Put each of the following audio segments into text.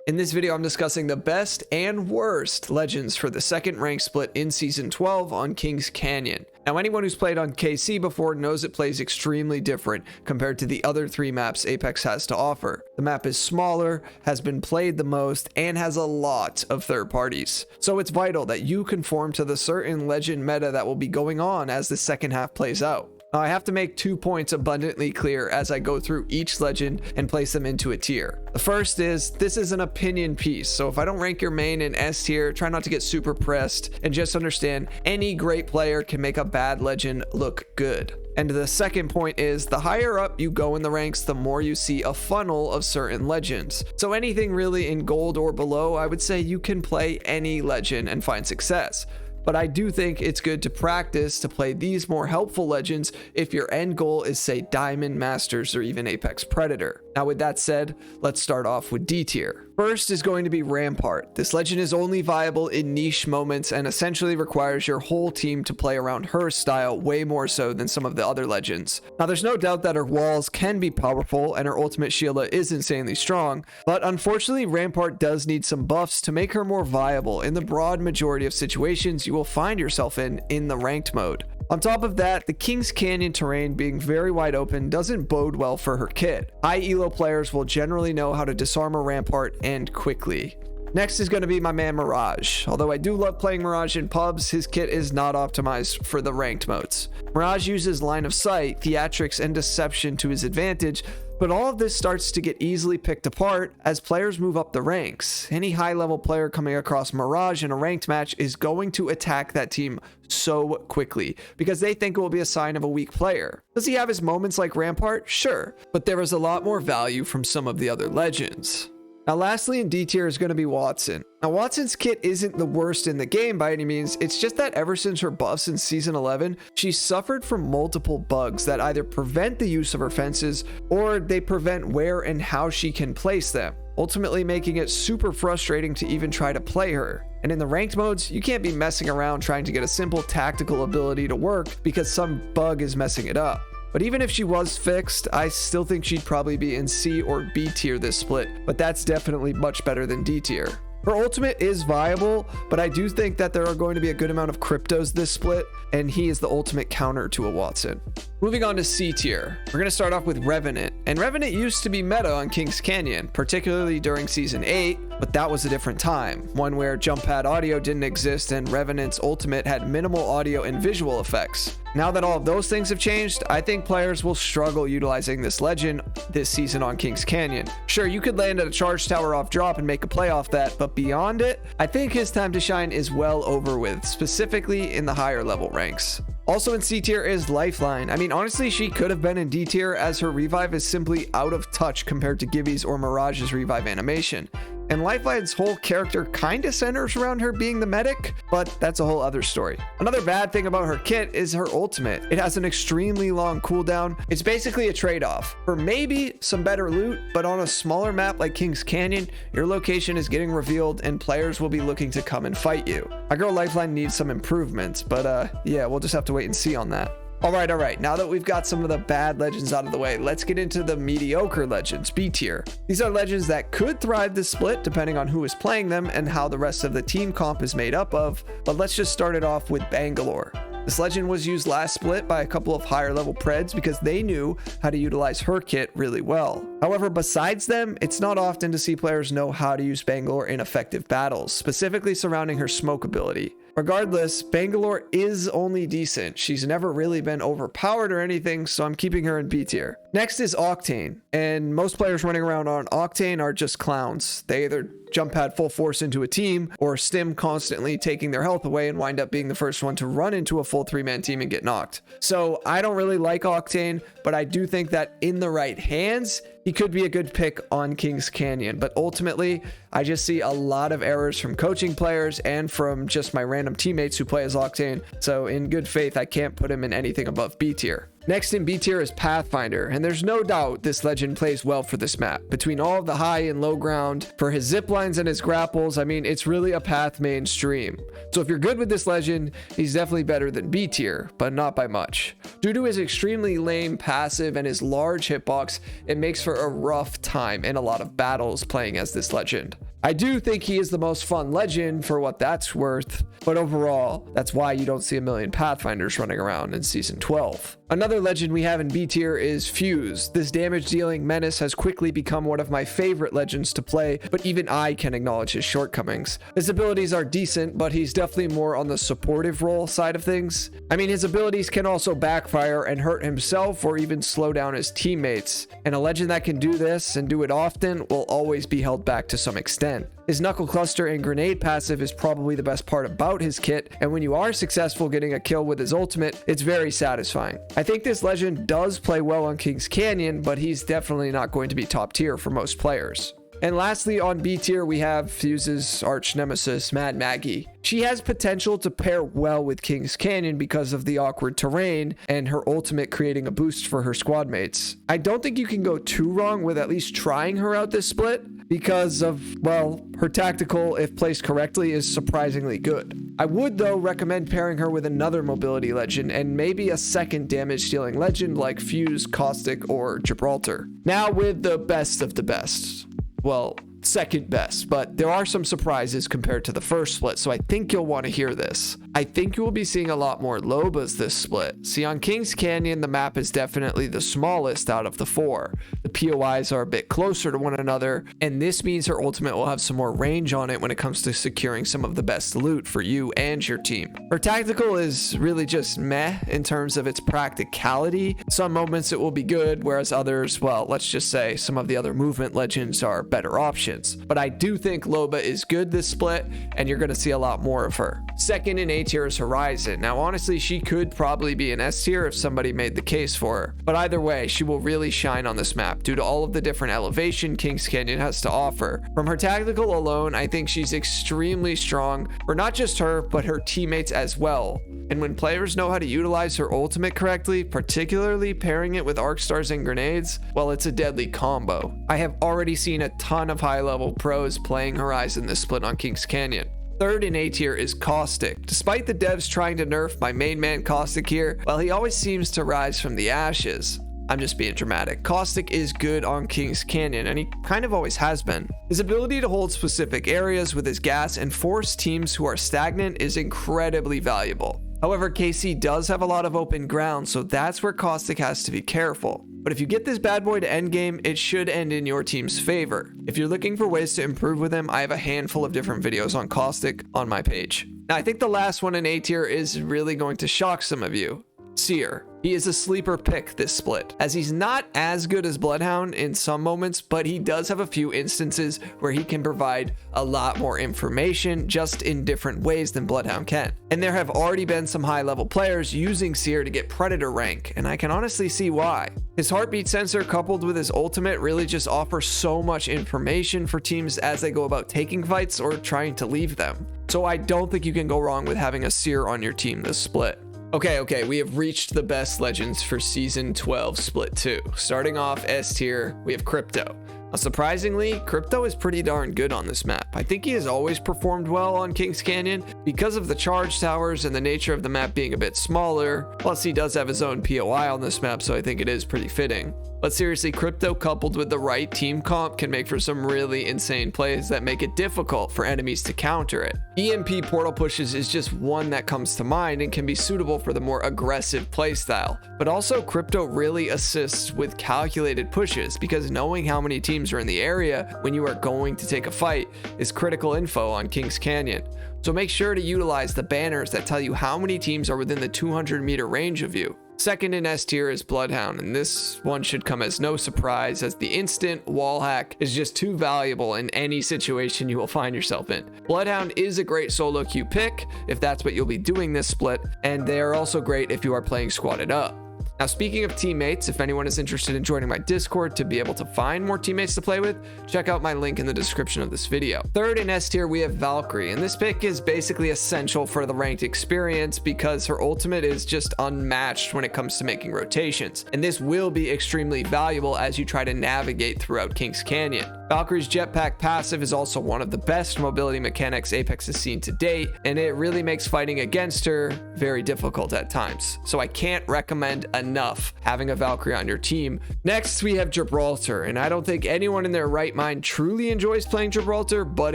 In this video, I'm discussing the best and worst legends for the second rank split in Season 12 on Kings Canyon. Now, anyone who's played on KC before knows it plays extremely different compared to the other 3 maps Apex has to offer. The map is smaller, has been played the most, and has a lot of third parties. So it's vital that you conform to the certain legend meta that will be going on as the second half plays out. Now, I have to make 2 points abundantly clear as I go through each legend and place them into a tier. The first is, this is an opinion piece, so if I don't rank your main in S tier, try not to get super pressed, and just understand any great player can make a bad legend look good. And the second point is, the higher up you go in the ranks, the more you see a funnel of certain legends. So anything really in gold or below, I would say you can play any legend and find success. But I do think it's good to practice to play these more helpful legends if your end goal is, say, Diamond, Masters, or even Apex Predator. Now, with that said, let's start off with D tier. First is going to be Rampart. This legend is only viable in niche moments and essentially requires your whole team to play around her style way more so than some of the other legends. Now, there's no doubt that her walls can be powerful and her ultimate Sheila is insanely strong, but unfortunately Rampart does need some buffs to make her more viable in the broad majority of situations you will find yourself in the ranked mode. On top of that, the Kings Canyon terrain being very wide open doesn't bode well for her kit. High elo players will generally know how to disarm a Rampart and quickly. Next is going to be my man Mirage. Although I do love playing Mirage in pubs, his kit is not optimized for the ranked modes. Mirage uses line of sight, theatrics, and deception to his advantage, but all of this starts to get easily picked apart as players move up the ranks. Any high level player coming across Mirage in a ranked match is going to attack that team so quickly because they think it will be a sign of a weak player. Does he have his moments like Rampart? Sure, but there is a lot more value from some of the other legends. Now, lastly in D tier is going to be Wattson. Now, Wattson's kit isn't the worst in the game by any means, it's just that ever since her buffs in Season 11, she's suffered from multiple bugs that either prevent the use of her fences or they prevent where and how she can place them, ultimately making it super frustrating to even try to play her. And in the ranked modes, you can't be messing around trying to get a simple tactical ability to work because some bug is messing it up. But even if she was fixed, I still think she'd probably be in C or B tier this split, but that's definitely much better than D tier. Her ultimate is viable, but I do think that there are going to be a good amount of cryptos this split, and he is the ultimate counter to a Wattson. Moving on to C tier, we're going to start off with Revenant. And Revenant used to be meta on Kings Canyon, particularly during Season 8, but that was a different time, one where jump pad audio didn't exist and Revenant's ultimate had minimal audio and visual effects. Now that all of those things have changed, I think players will struggle utilizing this legend this season on Kings Canyon. Sure, you could land at a charge tower off drop and make a play off that, but beyond it, I think his time to shine is well over with, specifically in the higher level ranks. Also in C tier is Lifeline. I mean, honestly, she could have been in D tier as her revive is simply out of touch compared to Gibby's or Mirage's revive animation. And Lifeline's whole character kinda centers around her being the medic, but that's a whole other story. Another bad thing about her kit is her ultimate. It has an extremely long cooldown. It's basically a trade-off for maybe some better loot, but on a smaller map like Kings Canyon, your location is getting revealed and players will be looking to come and fight you. My girl Lifeline needs some improvements, but yeah, we'll just have to wait and see on that. All right. Now that we've got some of the bad legends out of the way, let's get into the mediocre legends, B tier. These are legends that could thrive this split depending on who is playing them and how the rest of the team comp is made up of, but let's just start it off with Bangalore. This legend was used last split by a couple of higher level preds because they knew how to utilize her kit really well. However, besides them, it's not often to see players know how to use Bangalore in effective battles, specifically surrounding her smoke ability. Regardless, Bangalore is only decent. She's never really been overpowered or anything, so I'm keeping her in B tier. Next is Octane, and most players running around on Octane are just clowns. They either jump pad full force into a team or stim constantly taking their health away and wind up being the first one to run into a full 3-man team and get knocked. So I don't really like Octane, but I do think that in the right hands, he could be a good pick on Kings Canyon. But ultimately, I just see a lot of errors from coaching players and from just my random teammates who play as Octane. So in good faith, I can't put him in anything above B tier. Next in B tier is Pathfinder, and there's no doubt this legend plays well for this map. Between all of the high and low ground, for his zip lines and his grapples, I mean, it's really a path mainstream. So if you're good with this legend, he's definitely better than B tier, but not by much. Due to his extremely lame passive and his large hitbox, it makes for a rough time in a lot of battles playing as this legend. I do think he is the most fun legend for what that's worth, but overall, that's why you don't see a million Pathfinders running around in Season 12. Another legend we have in B tier is Fuse. This damage-dealing menace has quickly become one of my favorite legends to play, but even I can acknowledge his shortcomings. His abilities are decent, but he's definitely more on the supportive role side of things. I mean, his abilities can also backfire and hurt himself or even slow down his teammates, and a legend that can do this and do it often will always be held back to some extent. His knuckle cluster and grenade passive is probably the best part about his kit, and when you are successful getting a kill with his ultimate, it's very satisfying. I think this legend does play well on Kings Canyon, but he's definitely not going to be top tier for most players. And lastly, on B tier, we have Fuse's arch nemesis, Mad Maggie. She has potential to pair well with Kings Canyon because of the awkward terrain and her ultimate creating a boost for her squad mates. I don't think you can go too wrong with at least trying her out this split because of, well, her tactical, if placed correctly, is surprisingly good. I would, though, recommend pairing her with another mobility legend and maybe a second damage-dealing legend like Fuse, Caustic, or Gibraltar. Now with the best of the best. Well, second best, but there are some surprises compared to the first split, so I think you'll want to hear this. I think you will be seeing a lot more Lobas this split. See, on Kings Canyon, the map is definitely the smallest out of the four. The POIs are a bit closer to one another, and this means her ultimate will have some more range on it when it comes to securing some of the best loot for you and your team. Her tactical is really just meh in terms of its practicality. Some moments it will be good, whereas others, well, let's just say some of the other movement legends are better options. But I do think Loba is good this split, and you're going to see a lot more of her. Second in A tier is Horizon. Now, honestly, she could probably be an S tier if somebody made the case for her. But either way, she will really shine on this map due to all of the different elevation Kings Canyon has to offer. From her tactical alone, I think she's extremely strong for not just her, but her teammates as well. And when players know how to utilize her ultimate correctly, particularly pairing it with arc stars and grenades, well, it's a deadly combo. I have already seen a ton of high-level pros playing Horizon this split on Kings Canyon. Third in A tier is Caustic. Despite the devs trying to nerf my main man Caustic here, well, he always seems to rise from the ashes. I'm just being dramatic. Caustic is good on Kings Canyon, and he kind of always has been. His ability to hold specific areas with his gas and force teams who are stagnant is incredibly valuable. However, KC does have a lot of open ground, so that's where Caustic has to be careful. But if you get this bad boy to endgame, it should end in your team's favor. If you're looking for ways to improve with him, I have a handful of different videos on Caustic on my page. Now, I think the last one in A tier is really going to shock some of you. Seer. He is a sleeper pick this split, as he's not as good as Bloodhound in some moments, but he does have a few instances where he can provide a lot more information just in different ways than Bloodhound can. And there have already been some high-level players using Seer to get Predator rank, and I can honestly see why. His heartbeat sensor coupled with his ultimate really just offers so much information for teams as they go about taking fights or trying to leave them. So I don't think you can go wrong with having a Seer on your team this split. Okay, we have reached the best legends for Season 12 Split 2. Starting off S tier, we have Crypto. Now, surprisingly, Crypto is pretty darn good on this map. I think he has always performed well on Kings Canyon because of the charge towers and the nature of the map being a bit smaller. Plus, he does have his own POI on this map, so I think it is pretty fitting. But seriously, Crypto coupled with the right team comp can make for some really insane plays that make it difficult for enemies to counter it. EMP portal pushes is just one that comes to mind and can be suitable for the more aggressive playstyle. But also, Crypto really assists with calculated pushes because knowing how many teams are in the area when you are going to take a fight is critical info on Kings Canyon. So make sure to utilize the banners that tell you how many teams are within the 200-meter range of you. Second in S tier is Bloodhound, and this one should come as no surprise as the instant wall hack is just too valuable in any situation you will find yourself in. Bloodhound is a great solo queue pick if that's what you'll be doing this split, and they are also great if you are playing squatted up. Now, speaking of teammates, if anyone is interested in joining my Discord to be able to find more teammates to play with, check out my link in the description of this video. Third in S tier, we have Valkyrie, and this pick is basically essential for the ranked experience because her ultimate is just unmatched when it comes to making rotations, and this will be extremely valuable as you try to navigate throughout Kings Canyon. Valkyrie's jetpack passive is also one of the best mobility mechanics Apex has seen to date, and it really makes fighting against her very difficult at times. So I can't recommend enough having a Valkyrie on your team. Next, we have Gibraltar, and I don't think anyone in their right mind truly enjoys playing Gibraltar, but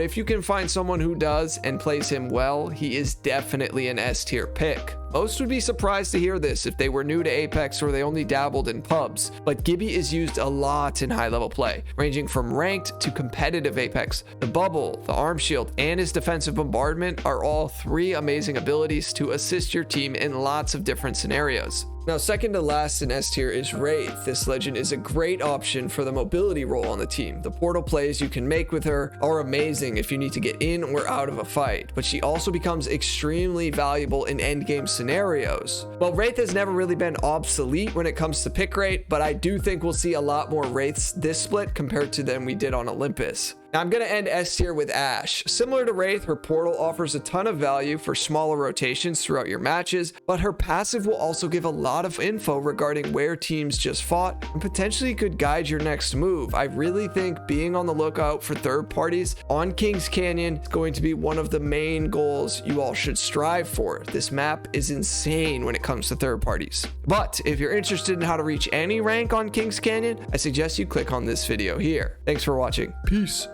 if you can find someone who does and plays him well, he is definitely an S tier pick. Most would be surprised to hear this if they were new to Apex or they only dabbled in pubs, but Gibby is used a lot in high level play, ranging from ranked to competitive Apex. The bubble, the arm shield, and his defensive bombardment are all three amazing abilities to assist your team in lots of different scenarios. Now, second to last in S tier is Wraith. This legend is a great option for the mobility role on the team. The portal plays you can make with her are amazing if you need to get in or out of a fight, but she also becomes extremely valuable in endgame scenarios. Well, Wraith has never really been obsolete when it comes to pick rate, but I do think we'll see a lot more Wraiths this split compared to than we did on Olympus. Now, I'm going to end S tier with Ashe. Similar to Wraith, her portal offers a ton of value for smaller rotations throughout your matches, but her passive will also give a lot of info regarding where teams just fought and potentially could guide your next move. I really think being on the lookout for third parties on Kings Canyon is going to be one of the main goals you all should strive for. This map is insane when it comes to third parties. But if you're interested in how to reach any rank on Kings Canyon, I suggest you click on this video here. Thanks for watching. Peace.